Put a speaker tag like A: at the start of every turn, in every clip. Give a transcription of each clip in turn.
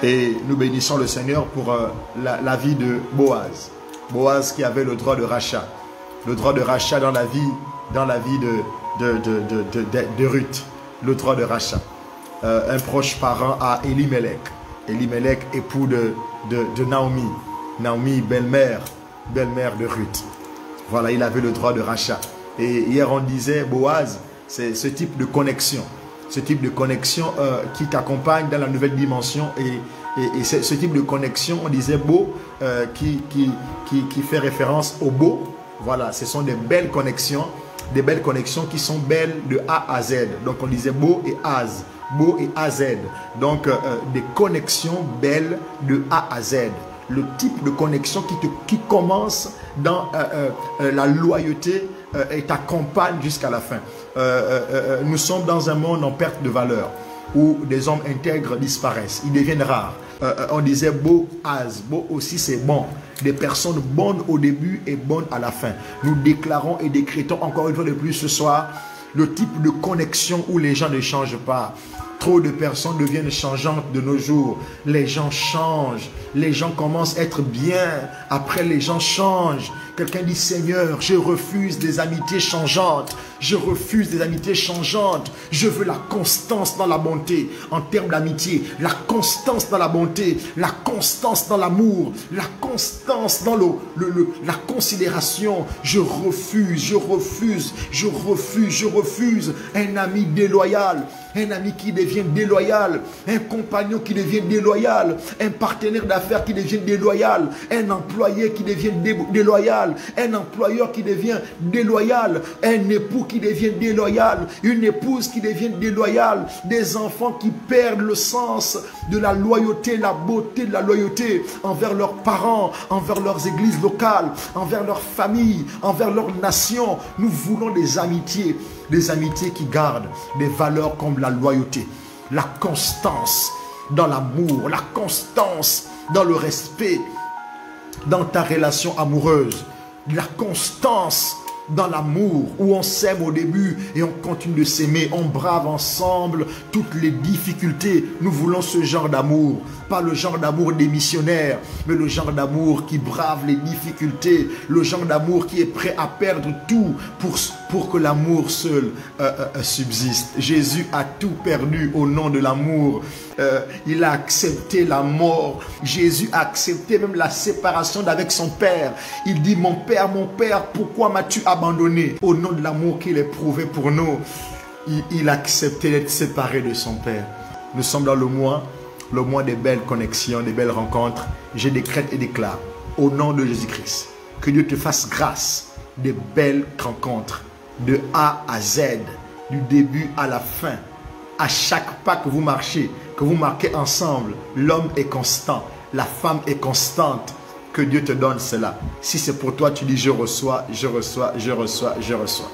A: Et nous bénissons le Seigneur pour la vie de Boaz. Boaz qui avait le droit de rachat. Le droit de rachat dans la vie de Ruth. Le droit de rachat. Un proche parent à Elimelech. Elimelech, époux de Naomi. Naomi, belle-mère de Ruth. Voilà, il avait le droit de rachat. Et hier on disait, Boaz, c'est ce type de connexion. Ce type de connexion qui t'accompagne dans la nouvelle dimension. Et ce type de connexion, on disait beau, qui fait référence au beau. Voilà, ce sont des belles connexions qui sont belles de A à Z. Donc on disait beau et Az. Beau et AZ. Donc des connexions belles de A à Z. Le type de connexion qui commence dans la loyauté et t'accompagne jusqu'à la fin. Nous sommes dans un monde en perte de valeur où des hommes intègres disparaissent, ils deviennent rares. On disait beau as, beau aussi c'est bon. Des personnes bonnes au début et bonnes à la fin. Nous déclarons et décrétons encore une fois de plus ce soir le type de connexion où les gens ne changent pas. Trop de personnes deviennent changeantes de nos jours. Les gens changent. Les gens commencent à être bien. Après, les gens changent. Quelqu'un dit, Seigneur, je refuse des amitiés changeantes. Je refuse des amitiés changeantes. Je veux la constance dans la bonté. En termes d'amitié, la constance dans la bonté, la constance dans l'amour, la constance dans la considération. Je refuse un ami déloyal. Un ami qui devient déloyal, un compagnon qui devient déloyal, un partenaire d'affaires qui devient déloyal, un employé qui devient déloyal, un employeur qui devient déloyal, un époux qui devient déloyal, une épouse qui devient déloyale, des enfants qui perdent le sens de la loyauté, la beauté de la loyauté envers leurs parents, envers leurs églises locales, envers leurs familles, envers leur nation. Nous voulons des amitiés qui gardent des valeurs comme la loyauté, la constance dans l'amour, la constance dans le respect, dans ta relation amoureuse, la constance dans l'amour où on s'aime au début et on continue de s'aimer, on brave ensemble toutes les difficultés. Nous voulons ce genre d'amour, pas le genre d'amour des missionnaires, mais le genre d'amour qui brave les difficultés, le genre d'amour qui est prêt à perdre tout pour que l'amour seul subsiste. Jésus a tout perdu au nom de l'amour. Il a accepté la mort. Jésus a accepté même la séparation d'avec son Père. Il dit, mon Père, pourquoi m'as-tu abandonné? Au nom de l'amour qu'il éprouvait pour nous, il a accepté d'être séparé de son Père. Nous sommes dans le mois des belles connexions, des belles rencontres. Je décrète et déclare, au nom de Jésus-Christ, que Dieu te fasse grâce des belles rencontres, de A à Z, du début à la fin. À chaque pas que vous marchez, que vous marquez ensemble, l'homme est constant, la femme est constante. Que Dieu te donne cela. Si c'est pour toi, tu dis je reçois, je reçois, je reçois, je reçois.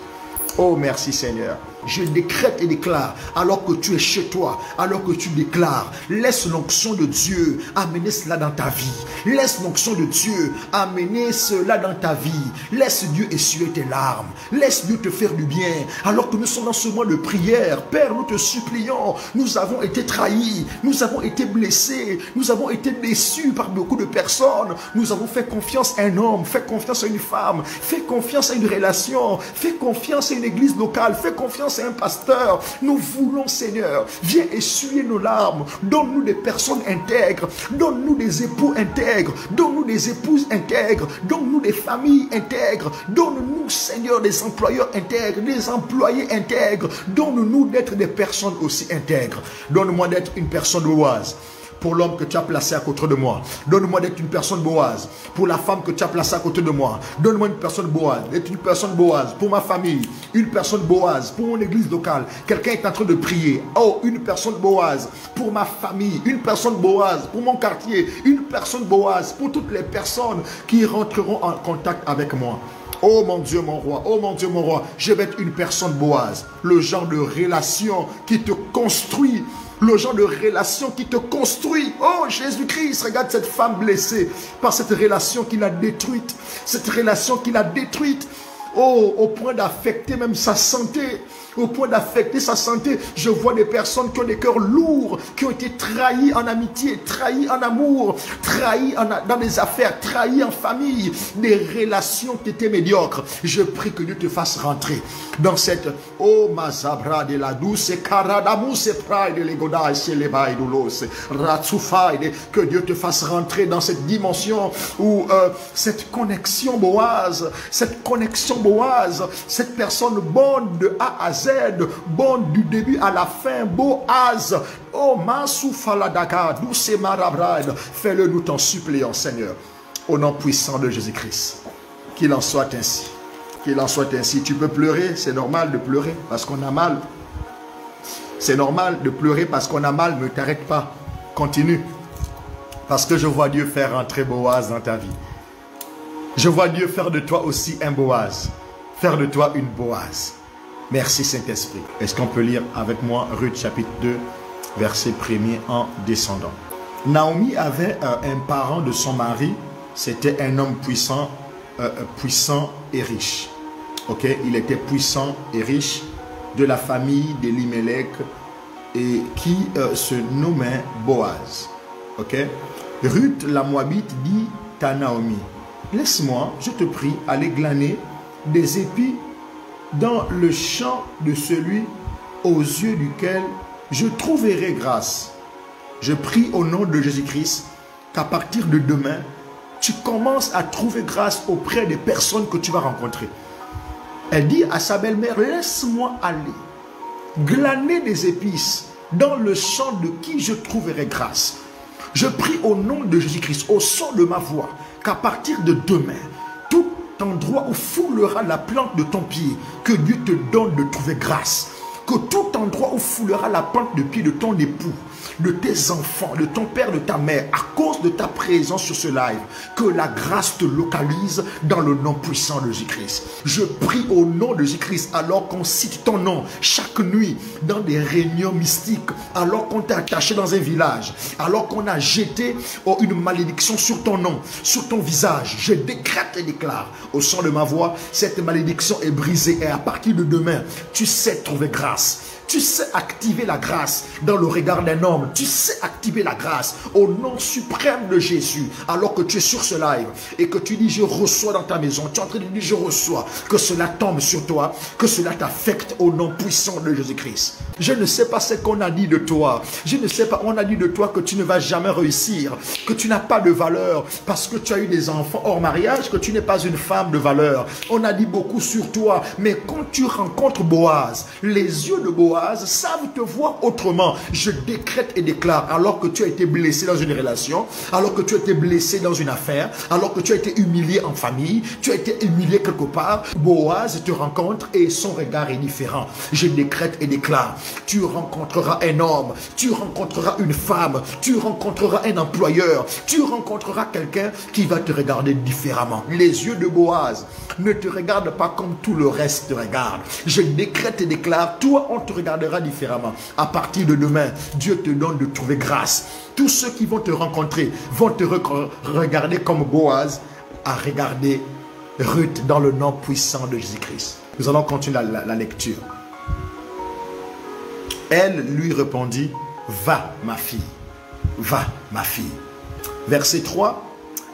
A: Oh, merci Seigneur. Je décrète et déclare, alors que tu es chez toi, alors que tu déclares, laisse l'onction de Dieu amener cela dans ta vie. Laisse l'onction de Dieu amener cela dans ta vie. Laisse Dieu essuyer tes larmes. Laisse Dieu te faire du bien. Alors que nous sommes dans ce mois de prière, Père, nous te supplions. Nous avons été trahis, nous avons été blessés, nous avons été déçus par beaucoup de personnes. Nous avons fait confiance à un homme, fait confiance à une femme, fait confiance à une relation, fait confiance à une église locale, fait confiance à un pasteur. Nous voulons, Seigneur, viens essuyer nos larmes. Donne-nous des personnes intègres. Donne-nous des époux intègres. Donne-nous des épouses intègres. Donne-nous des familles intègres. Donne-nous, Seigneur, des employeurs intègres, des employés intègres. Donne-nous d'être des personnes aussi intègres. Donne-moi d'être une personne Boaz pour l'homme que tu as placé à côté de moi. Donne-moi d'être une personne Boaz pour la femme que tu as placée à côté de moi. Donne-moi une personne Boaz, d'être une personne Boaz pour ma famille, une personne Boaz pour mon église locale. Quelqu'un est en train de prier. Oh, une personne Boaz pour ma famille, une personne Boaz pour mon quartier, une personne Boaz pour toutes les personnes qui rentreront en contact avec moi. Oh mon Dieu, mon roi, oh mon Dieu, mon roi, je vais être une personne Boaz, le genre de relation qui te construit. Le genre de relation qui te construit. Oh Jésus-Christ, regarde cette femme blessée par cette relation qui l'a détruite. Cette relation qui l'a détruite. Oh, au point d'affecter même sa santé. au point d'affecter sa santé. Je vois des personnes qui ont des cœurs lourds, qui ont été trahis en amitié, trahis en amour, trahis dans des affaires, trahis en famille, des relations qui étaient médiocres. Je prie que Dieu te fasse rentrer dans cette oh mazabra de la douce karadamus pride de l'egoda et l'ebaï doulos ratsufaïde, que Dieu te fasse rentrer dans cette dimension où cette connexion Boaz, cette personne bonne de A à Z, bonne du début à la fin, Boaz, oh Masoufaladaka, douce marabrade, fais-le nous t'en supplions Seigneur, au nom puissant de Jésus-Christ. Qu'il en soit ainsi. Qu'il en soit ainsi. Tu peux pleurer, c'est normal de pleurer parce qu'on a mal. C'est normal de pleurer parce qu'on a mal, ne t'arrête pas. Continue. Parce que je vois Dieu faire entrer Boaz dans ta vie. Je vois Dieu faire de toi aussi un Boaz. Faire de toi une Boaz. Merci Saint-Esprit. Est-ce qu'on peut lire avec moi Ruth chapitre 2, verset 1er en descendant. Naomi avait un parent de son mari. C'était un homme puissant et riche. Ok, il était puissant et riche, de la famille d'Elimelech et qui se nommait Boaz. Ok, Ruth la Moabite dit à Naomi, laisse-moi, je te prie, aller glaner des épis dans le champ de celui aux yeux duquel je trouverai grâce. Je prie au nom de Jésus-Christ qu'à partir de demain, tu commences à trouver grâce auprès des personnes que tu vas rencontrer. Elle dit à sa belle-mère, laisse-moi aller glaner des épices dans le champ de qui je trouverai grâce. Je prie au nom de Jésus-Christ, au son de ma voix, qu'à partir de demain, tout endroit où foulera la plante de ton pied, que Dieu te donne de trouver grâce. Que tout endroit où foulera la plante de pied de ton époux, de tes enfants, de ton père, de ta mère, à cause de ta présence sur ce live, que la grâce te localise dans le nom puissant de Jésus-Christ. Je prie au nom de Jésus-Christ, alors qu'on cite ton nom chaque nuit dans des réunions mystiques, alors qu'on t'a attaché dans un village, alors qu'on a jeté une malédiction sur ton nom, sur ton visage. Je décrète et déclare au son de ma voix, cette malédiction est brisée et à partir de demain, tu sais trouver grâce. Tu sais activer la grâce dans le regard d'un homme. Tu sais activer la grâce au nom suprême de Jésus. Alors que tu es sur ce live et que tu dis je reçois dans ta maison. Tu es en train de dire je reçois. Que cela tombe sur toi. Que cela t'affecte au nom puissant de Jésus-Christ. Je ne sais pas ce qu'on a dit de toi. Je ne sais pas, on a dit de toi que tu ne vas jamais réussir. Que tu n'as pas de valeur parce que tu as eu des enfants hors mariage. Que tu n'es pas une femme de valeur. On a dit beaucoup sur toi. Mais quand tu rencontres Boaz, les yeux de Boaz savent te voir autrement. Je décrète et déclare, alors que tu as été blessé dans une relation, alors que tu as été blessé dans une affaire, alors que tu as été humilié en famille, tu as été humilié quelque part, Boaz te rencontre et son regard est différent. Je décrète et déclare, tu rencontreras un homme, tu rencontreras une femme, tu rencontreras un employeur, tu rencontreras quelqu'un qui va te regarder différemment. Les yeux de Boaz ne te regardent pas comme tout le reste te regarde. Je décrète et déclare, toi on te regardera différemment. À partir de demain, Dieu te donne de trouver grâce. Tous ceux qui vont te rencontrer vont te regarder comme Boaz a regardé Ruth dans le nom puissant de Jésus-Christ. Nous allons continuer la lecture. Elle lui répondit, va ma fille, va ma fille. Verset 3.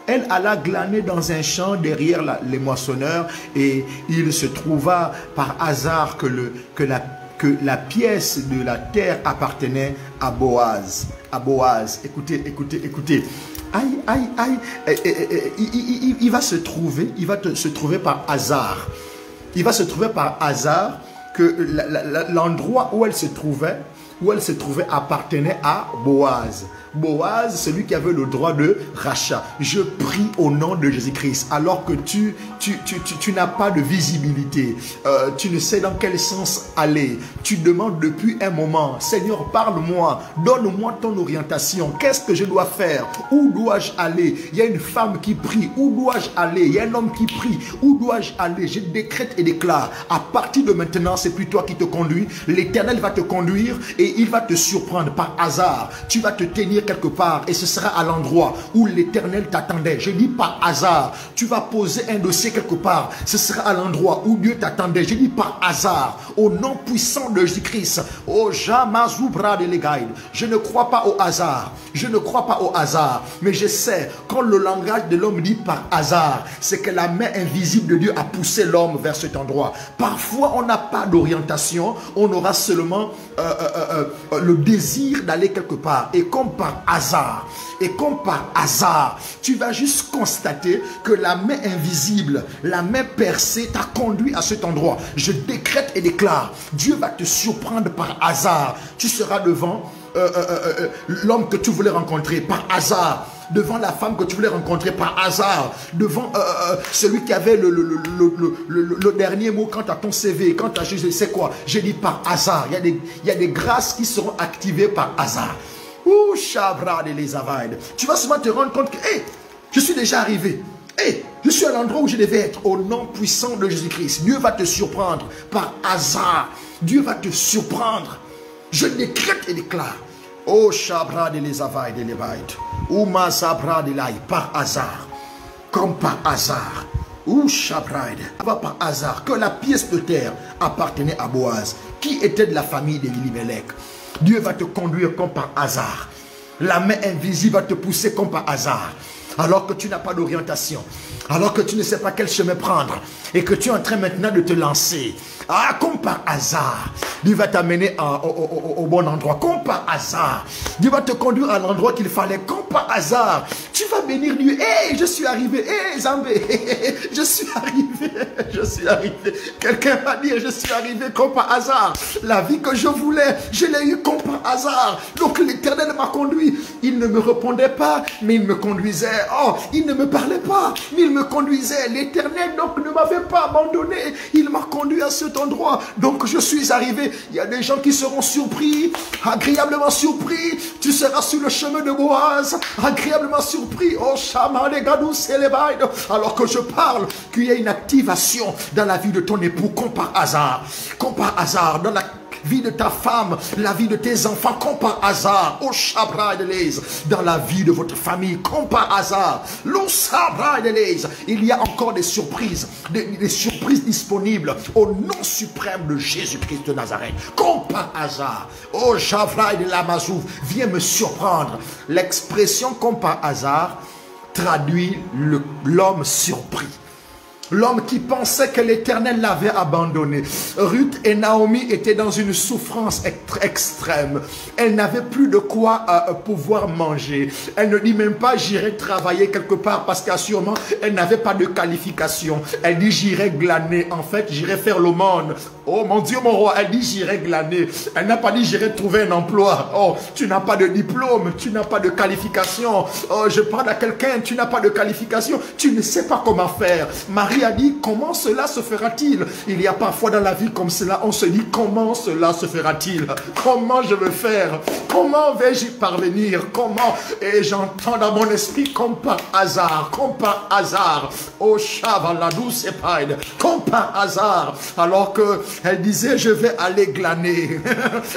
A: Elle alla glaner dans un champ derrière les moissonneurs et il se trouva par hasard que la pièce de la terre appartenait à Boaz. À Boaz. Écoutez, écoutez, écoutez. Aïe, aïe, aïe. Il va se trouver par hasard. Il va se trouver par hasard que l'endroit où elle se trouvait appartenait à Boaz. Boaz, celui qui avait le droit de rachat. Je prie au nom de Jésus-Christ, alors que tu n'as pas de visibilité, tu ne sais dans quel sens aller, tu demandes depuis un moment, Seigneur, parle-moi, donne-moi ton orientation, qu'est-ce que je dois faire, où dois-je aller? Il y a une femme qui prie, où dois-je aller? Il y a un homme qui prie, où dois-je aller? Je décrète et déclare, à partir de maintenant, c'est plus toi qui te conduis, l'Éternel va te conduire et et il va te surprendre par hasard. Tu vas te tenir quelque part et ce sera à l'endroit où l'Éternel t'attendait. Je dis par hasard. Tu vas poser un dossier quelque part. Ce sera à l'endroit où Dieu t'attendait. Je dis par hasard. Au nom puissant de Jésus-Christ. Oh, Jamazoubra de l'Egaïd. Je ne crois pas au hasard. Je ne crois pas au hasard. Mais je sais, quand le langage de l'homme dit par hasard, c'est que la main invisible de Dieu a poussé l'homme vers cet endroit. Parfois, on n'a pas d'orientation. On aura seulement le désir d'aller quelque part. Et comme par hasard, tu vas juste constater que la main invisible, la main percée t'a conduit à cet endroit. Je décrète et déclare, Dieu va te surprendre par hasard. Tu seras devant l'homme que tu voulais rencontrer par hasard, devant la femme que tu voulais rencontrer par hasard, devant celui qui avait le dernier mot quant à ton CV, quant à je sais quoi. J'ai dit par hasard. Il y a des grâces qui seront activées par hasard. Ouh, Chabra de l'Ezavaïd. Tu vas souvent te rendre compte que, hey, je suis déjà arrivé. Hey, je suis à l'endroit où je devais être. Au nom puissant de Jésus-Christ, Dieu va te surprendre par hasard. Dieu va te surprendre. Je décrète et déclare. Oh, Chabra de l'Ezavaïd de l'Evaïd. Ou Mazabra de l'Aï, par hasard. Comme par hasard. Ou Shabraïd, par hasard, que la pièce de terre appartenait à Boaz, qui était de la famille d'Elimelech. Dieu va te conduire comme par hasard. La main invisible va te pousser comme par hasard. Alors que tu n'as pas d'orientation. Alors que tu ne sais pas quel chemin prendre. Et que tu es en train maintenant de te lancer. Ah, comme par hasard. Dieu va t'amener au bon endroit. Comme par hasard. Dieu va te conduire à l'endroit qu'il fallait. Comme par hasard. Tu vas bénir Dieu. Hé, je suis arrivé. Hé, Zambé. Je suis arrivé. Je suis arrivé. Quelqu'un va dire, je suis arrivé comme par hasard. La vie que je voulais, je l'ai eu comme par hasard. Donc l'Éternel m'a conduit. Il ne me répondait pas, mais il me conduisait. Oh, il ne me parlait pas, mais il me conduisait. L'Éternel donc ne m'avait pas abandonné. Il m'a conduit à cet endroit. Donc je suis arrivé. Il y a des gens qui seront surpris, agréablement surpris. Tu seras sur le chemin de Boaz, agréablement surpris. Oh, Shama, les gadous, c'est les bails. Alors que je parle, qu'il y a une activation dans la vie de ton époux, comme par hasard. Comme par hasard, dans la vie de ta femme, la vie de tes enfants, comme par hasard. Oh, Chabra de l'Aise, dans la vie de votre famille, comme par hasard. L'eau Sabra de l'Aise, il y a encore des surprises, des surprises disponibles au nom suprême de Jésus-Christ de Nazareth, comme par hasard. Oh, Chabra de l'Amazou, viens me surprendre. L'expression comme par hasard traduit l'homme surpris. L'homme qui pensait que l'Éternel l'avait abandonné. Ruth et Naomi étaient dans une souffrance extrême. Elle n'avait plus de quoi pouvoir manger. Elle ne dit même pas j'irai travailler quelque part parce qu'assurément elle n'avait pas de qualification. Elle dit j'irai glaner. En fait j'irai faire l'aumône. Oh mon Dieu mon roi, elle dit j'irai glaner. Elle n'a pas dit j'irai trouver un emploi. Oh, tu n'as pas de diplôme, tu n'as pas de qualification. Oh, je parle à quelqu'un, tu n'as pas de qualification, tu ne sais pas comment faire. Marie a dit comment cela se fera-t-il? Il y a parfois dans la vie comme cela, on se dit comment cela se fera-t-il? Comment je vais faire? Comment vais-je y parvenir? Comment? Et j'entends dans mon esprit comme par hasard, comme par hasard. Oh Chavaladou Sepaïd, comme par hasard. Alors que elle disait je vais aller glaner,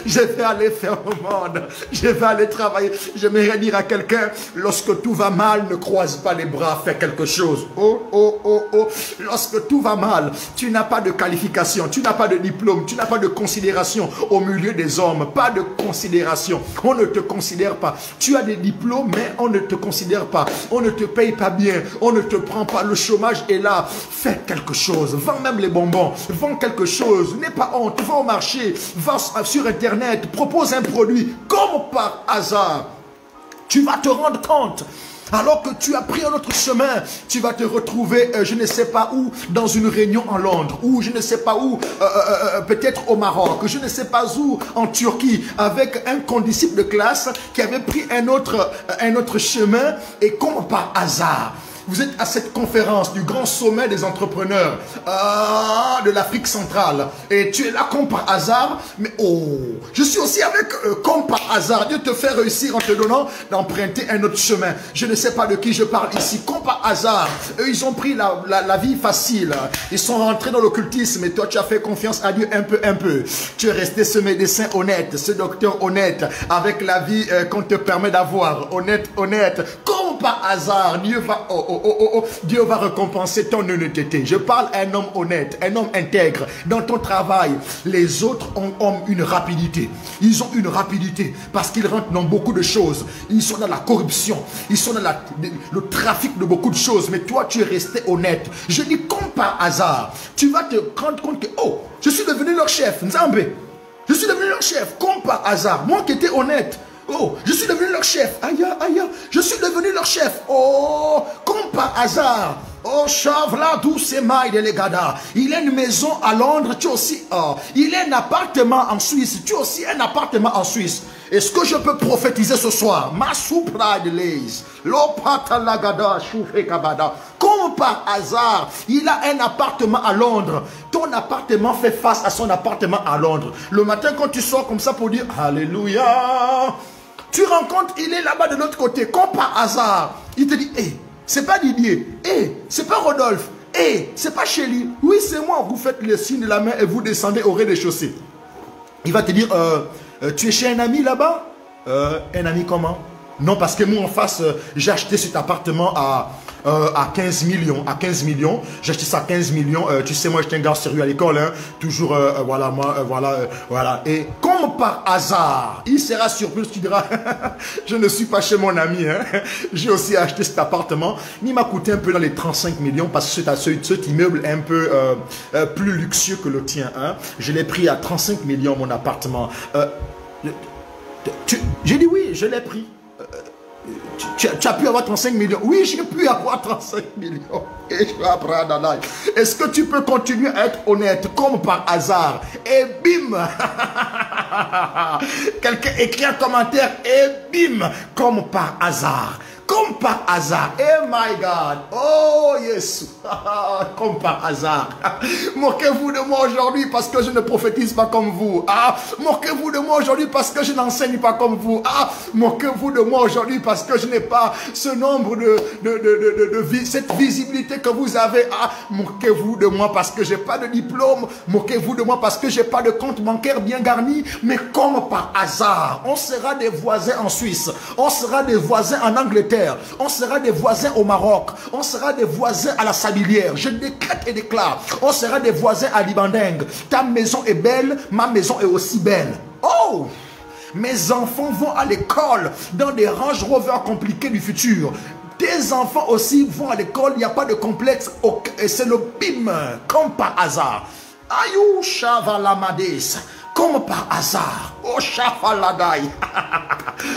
A: je vais aller faire le monde, je vais aller travailler. J'aimerais dire à quelqu'un, lorsque tout va mal, ne croise pas les bras, fais quelque chose. Oh, oh, oh, oh. Lorsque tout va mal, tu n'as pas de qualification, tu n'as pas de diplôme, tu n'as pas de considération au milieu des hommes, pas de considération. On ne te considère pas. Tu as des diplômes, mais on ne te considère pas. On ne te paye pas bien, on ne te prend pas. Le chômage est là. Fais quelque chose. Vends même les bonbons. Vends quelque chose. N'aie pas honte. Va au marché. Va sur Internet. Propose un produit. Comme par hasard, tu vas te rendre compte. Alors que tu as pris un autre chemin, tu vas te retrouver, je ne sais pas où, dans une réunion en Londres, ou je ne sais pas où, peut-être au Maroc, je ne sais pas où, en Turquie, avec un condisciple de classe qui avait pris un autre chemin, et comme par hasard, Vous êtes à cette conférence du grand sommet des entrepreneurs de l'Afrique centrale. Et tu es là comme par hasard. Mais oh, je suis aussi avec comme par hasard. Dieu te fait réussir en te donnant d'emprunter un autre chemin. Je ne sais pas de qui je parle ici. Comme par hasard. Eux, ils ont pris la vie facile. Ils sont rentrés dans l'occultisme. Et toi, tu as fait confiance à Dieu un peu. Tu es resté ce médecin honnête, ce docteur honnête, avec la vie qu'on te permet d'avoir. Honnête. Comme par hasard, Dieu va récompenser ton honnêteté. Je parle à un homme honnête, un homme intègre. Dans ton travail, les autres ont une rapidité. Ils ont une rapidité parce qu'ils rentrent dans beaucoup de choses. Ils sont dans la corruption. Ils sont dans le trafic de beaucoup de choses. Mais toi, tu es resté honnête. Je dis comme par hasard. Tu vas te rendre compte que, oh, je suis devenu leur chef. Nzambe. Je suis devenu leur chef. Comme par hasard. Moi qui étais honnête. Oh, je suis devenu leur chef. Aïe, je suis devenu leur chef. Oh, comme par hasard. Oh, Chavla, douce maille de l'Egada. Il a une maison à Londres, tu aussi. Oh, il a un appartement en Suisse, tu aussi un appartement en Suisse. Est-ce que je peux prophétiser ce soir? Ma soupra de l'aise. L'opata lagada, choufé kabada. Comme par hasard, il a un appartement à Londres. Ton appartement fait face à son appartement à Londres. Le matin, quand tu sors comme ça pour dire Alléluia, tu rencontres, il est là-bas de l'autre côté, comme par hasard. Il te dit, hé, c'est pas Didier, hé, c'est pas Rodolphe, hé, c'est pas Chélie. Oui, c'est moi. Vous faites le signe de la main et vous descendez au rez-de-chaussée. Il va te dire, tu es chez un ami là-bas? Un ami comment? Non, parce que moi en face, j'ai acheté cet appartement à 15 millions. À 15 millions. J'ai acheté ça à 15 millions. Tu sais, moi, j'étais un gars sérieux à l'école. Hein. Toujours, voilà, moi, voilà. Et comme par hasard, il sera surpris, tu diras, je ne suis pas chez mon ami. Hein. J'ai aussi acheté cet appartement. Il m'a coûté un peu dans les 35 millions parce que cet immeuble est un peu plus luxueux que le tien. Hein. Je l'ai pris à 35 millions, mon appartement. J'ai dit oui, je l'ai pris. Tu as pu avoir 35 millions. Oui, j'ai pu avoir 35 millions. Est-ce que tu peux continuer à être honnête comme par hasard? Et bim. Quelqu'un écrit un commentaire. Et bim. Comme par hasard. Comme par hasard. Oh my God. Oh yes. Comme par hasard. Moquez-vous de moi aujourd'hui parce que je ne prophétise pas comme vous. Moquez-vous de moi aujourd'hui parce que je n'enseigne pas comme vous. Moquez-vous de moi aujourd'hui parce que je n'ai pas ce nombre cette visibilité que vous avez. Moquez-vous de moi parce que je n'ai pas de diplôme. Moquez-vous de moi parce que je n'ai pas de compte bancaire bien garni. Mais comme par hasard, on sera des voisins en Suisse. On sera des voisins en Angleterre. On sera des voisins au Maroc. On sera des voisins à la Sablière. Je décrète et déclare. On sera des voisins à Libandeng. Ta maison est belle. Ma maison est aussi belle. Oh! Mes enfants vont à l'école dans des Range Rover compliqués du futur. Tes enfants aussi vont à l'école. Il n'y a pas de complexe. Et c'est le bim. Comme par hasard. Ayou Chavalamades. Comme par hasard. Oh, Chafaladai.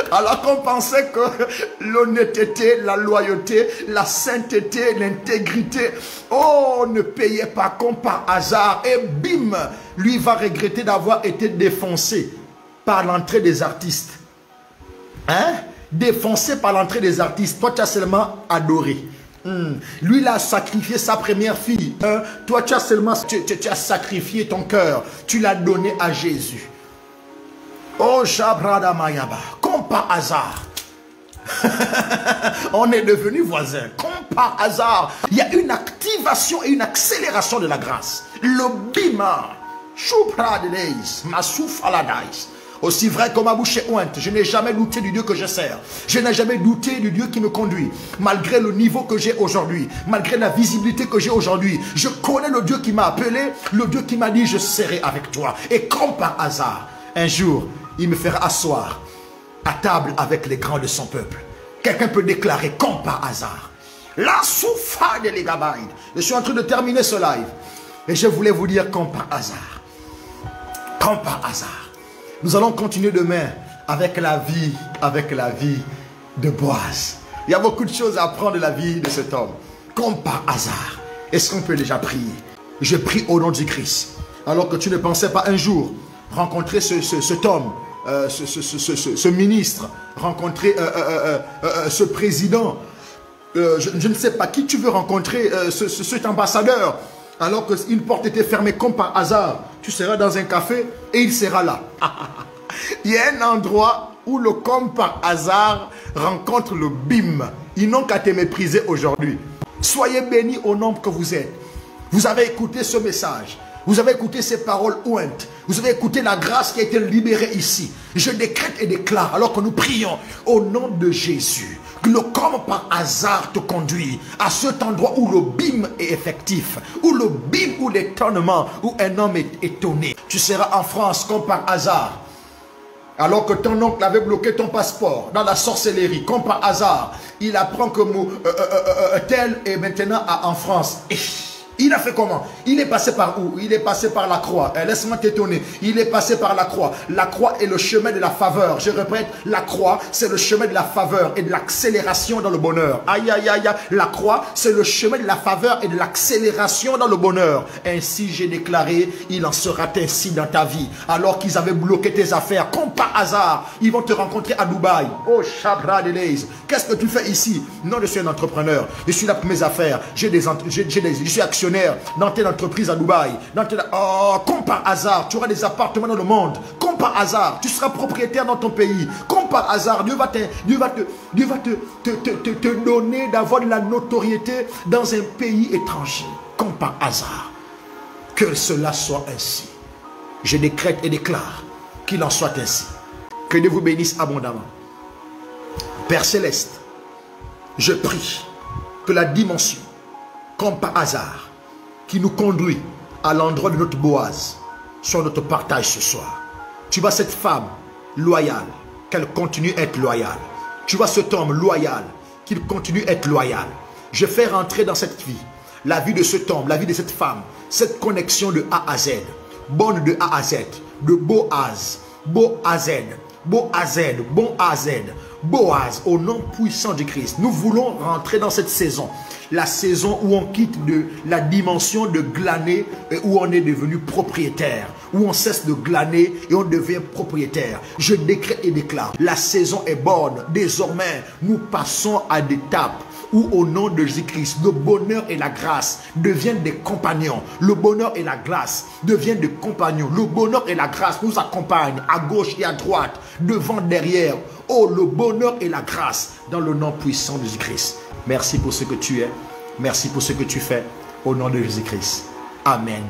A: Alors qu'on pensait que l'honnêteté, la loyauté, la sainteté, l'intégrité, oh, ne payait pas comme par hasard. Et bim, lui va regretter d'avoir été défoncé par l'entrée des artistes. Hein? Défoncé par l'entrée des artistes. Toi, tu as seulement adoré. Lui, il a sacrifié sa première fille. Toi, tu as seulement tu as sacrifié ton cœur. Tu l'as donné à Jésus. Oh, Shabrada Mayaba. Comme par hasard. On est devenus voisins. Comme par hasard. Il y a une activation et une accélération de la grâce. Le bima. Shupra de Leis. Masouf Aladais. Aussi vrai que ma bouche est ointe, je n'ai jamais douté du Dieu que je sers. Je n'ai jamais douté du Dieu qui me conduit. Malgré le niveau que j'ai aujourd'hui, malgré la visibilité que j'ai aujourd'hui, je connais le Dieu qui m'a appelé, le Dieu qui m'a dit je serai avec toi. Et comme par hasard, un jour, il me fera asseoir à table avec les grands de son peuple. Quelqu'un peut déclarer comme par hasard. La soufa de l'Egabaïd. Je suis en train de terminer ce live. Et je voulais vous dire comme par hasard. Comme par hasard. Nous allons continuer demain avec la vie de Boaz. Il y a beaucoup de choses à apprendre de la vie de cet homme. Comme par hasard. Est-ce qu'on peut déjà prier? Je prie au nom du Christ. Alors que tu ne pensais pas un jour rencontrer cet homme, ce ministre, rencontrer ce président. je ne sais pas qui tu veux rencontrer, cet ambassadeur. Alors qu'une porte était fermée comme par hasard, tu seras dans un café et il sera là. Il y a un endroit où le comme par hasard rencontre le bim. Ils n'ont qu'à te mépriser aujourd'hui. Soyez bénis au nombre que vous êtes. Vous avez écouté ce message. Vous avez écouté ces paroles ouintes. Vous avez écouté la grâce qui a été libérée ici. Je décrète et déclare, alors que nous prions, au nom de Jésus, que le comme par hasard te conduit à cet endroit où le bim est effectif, où le bim, où l'étonnement, où un homme est étonné. Tu seras en France comme par hasard. Alors que ton oncle avait bloqué ton passeport dans la sorcellerie, comme par hasard, il apprend que tel est maintenant en France. Il a fait comment? Il est passé par où? Il est passé par la croix. Laisse-moi t'étonner. Il est passé par la croix. La croix est le chemin de la faveur. Je répète, la croix, c'est le chemin de la faveur et de l'accélération dans le bonheur. Aïe, aïe, aïe, aïe. La croix, c'est le chemin de la faveur et de l'accélération dans le bonheur. Ainsi, j'ai déclaré, il en sera ainsi dans ta vie. Alors qu'ils avaient bloqué tes affaires, comme par hasard, ils vont te rencontrer à Dubaï. Oh, Chabra de Leïs. Qu'est-ce que tu fais ici? Non, je suis un entrepreneur. Je suis là pour mes affaires. Je suis actionnaire dans telle entreprise à Dubaï. Oh, comme par hasard, tu auras des appartements dans le monde. Comme par hasard, tu seras propriétaire dans ton pays. Comme par hasard, Dieu va te donner d'avoir de la notoriété dans un pays étranger. Comme par hasard. Que cela soit ainsi. Je décrète et déclare qu'il en soit ainsi. Que Dieu vous bénisse abondamment. Père Céleste, je prie que la dimension, comme par hasard, qui nous conduit à l'endroit de notre Boaz, soit notre partage ce soir. Tu vois cette femme loyale, qu'elle continue à être loyale. Tu vois cet homme loyal, qu'il continue à être loyal. Je fais rentrer dans cette vie, la vie de cet homme, la vie de cette femme, cette connexion de A à Z, bonne de A à Z, de Boaz, Boaz, Boaz, Boaz, Boaz, au nom puissant de Christ. Nous voulons rentrer dans cette saison. La saison où on quitte de la dimension de glaner et où on est devenu propriétaire. Où on cesse de glaner et on devient propriétaire. Je décrète et déclare. La saison est bonne. Désormais, nous passons à l'étape où au nom de Jésus-Christ, le bonheur et la grâce deviennent des compagnons. Le bonheur et la grâce deviennent des compagnons. Le bonheur et la grâce nous accompagnent à gauche et à droite, devant, derrière. Oh, le bonheur et la grâce dans le nom puissant de Jésus-Christ. Merci pour ce que tu es. Merci pour ce que tu fais. Au nom de Jésus-Christ. Amen.